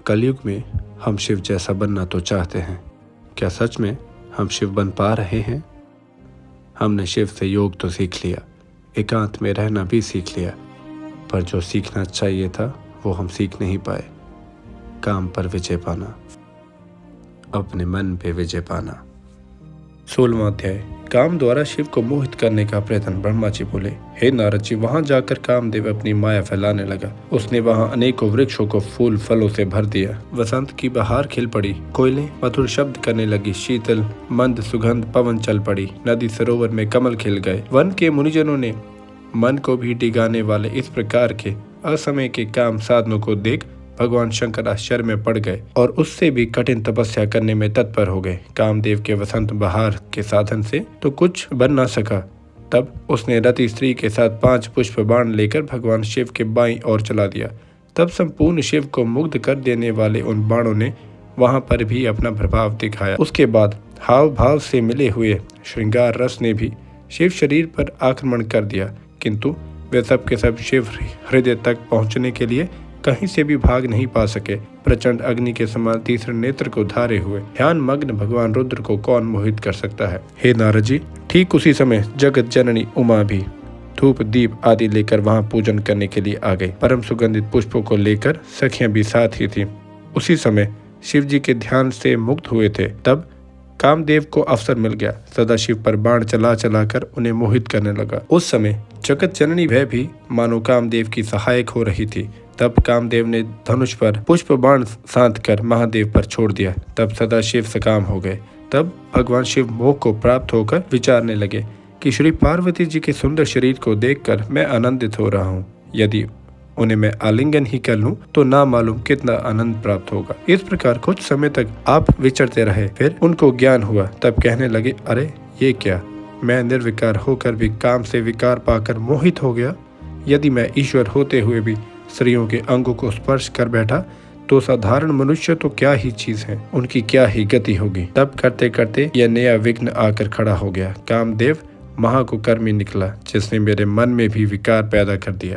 कलयुग में हम शिव जैसा बनना तो चाहते हैं, क्या सच में हम शिव बन पा रहे हैं? हमने शिव से योग तो सीख लिया, एकांत में रहना भी सीख लिया, पर जो सीखना चाहिए था वो हम सीख नहीं पाए। काम पर विजय पाना, अपने मन पे विजय पाना। 16वां अध्याय। काम द्वारा शिव को मोहित करने का प्रयत्न। ब्रह्मा जी बोले, हे नारद जी, वहां जाकर कामदेव अपनी माया फैलाने लगा। उसने वहां अनेकों वृक्षों को फूल फलों से भर दिया। वसंत की बहार खिल पड़ी, कोयलें मधुर शब्द करने लगी, शीतल मंद सुगंध पवन चल पड़ी, नदी सरोवर में कमल खिल गए। वन के मुनिजनों ने मन को भी डिगाने वाले इस प्रकार के असमय के काम साधनों को देख भगवान शंकर आश्चर्य में पड़ गए और उससे भी कठिन तपस्या करने में तत्पर हो गए। कामदेव के वसंत बहार के साधन से तो कुछ बन ना सका। तब उसने रति स्त्री के साथ 5 पुष्प बाण लेकर भगवान शिव के बाईं ओर चला दिया। तब संपूर्ण शिव को मुग्ध कर देने वाले उन बाणों ने वहां पर भी अपना प्रभाव दिखाया। उसके बाद हाव भाव से मिले हुए श्रृंगार रस ने भी शिव शरीर पर आक्रमण कर दिया, किंतु वे सब के सब शिव हृदय तक पहुंचने के लिए कहीं से भी भाग नहीं पा सके। प्रचंड अग्नि के समान तीसरे नेत्र को धारे हुए ध्यान मग्न भगवान रुद्र को कौन मोहित कर सकता है? हे नारद जी, ठीक उसी समय जगत जननी उमा भी धूप दीप आदि लेकर वहां पूजन करने के लिए आ गई। परम सुगंधित पुष्पों को लेकर सखियां भी साथ ही थी। उसी समय शिव जी के ध्यान से मुक्त हुए थे। तब कामदेव को अवसर मिल गया। सदाशिव पर बाण चला चला कर उन्हें मोहित करने लगा। उस समय जगत जननी वह भी मानो कामदेव की सहायक हो रही थी। तब कामदेव ने धनुष पर पुष्प बाण साध कर महादेव पर छोड़ दिया। तब सदाशिव सकाम हो गए। तब भगवान शिव मोह को प्राप्त होकर विचारने लगे कि श्री पार्वती जी के सुंदर शरीर को देखकर मैं आनंदित हो रहा हूँ। यदि उन्हें मैं आलिंगन ही कर लूं तो ना मालूम कितना आनंद प्राप्त होगा। इस प्रकार कुछ समय तक आप विचरते रहे। फिर उनको ज्ञान हुआ। तब कहने लगे, अरे ये क्या, मैं निर्विकार होकर भी काम से विकार पाकर मोहित हो गया। यदि मैं ईश्वर होते हुए भी स्त्रियों के अंगों को स्पर्श कर बैठा तो साधारण मनुष्य तो क्या ही चीज है, उनकी क्या ही गति होगी। तब करते करते यह नया विघ्न आकर खड़ा हो गया। कामदेव महाकुकर्मी निकला, जिसने मेरे मन में भी विकार पैदा कर दिया।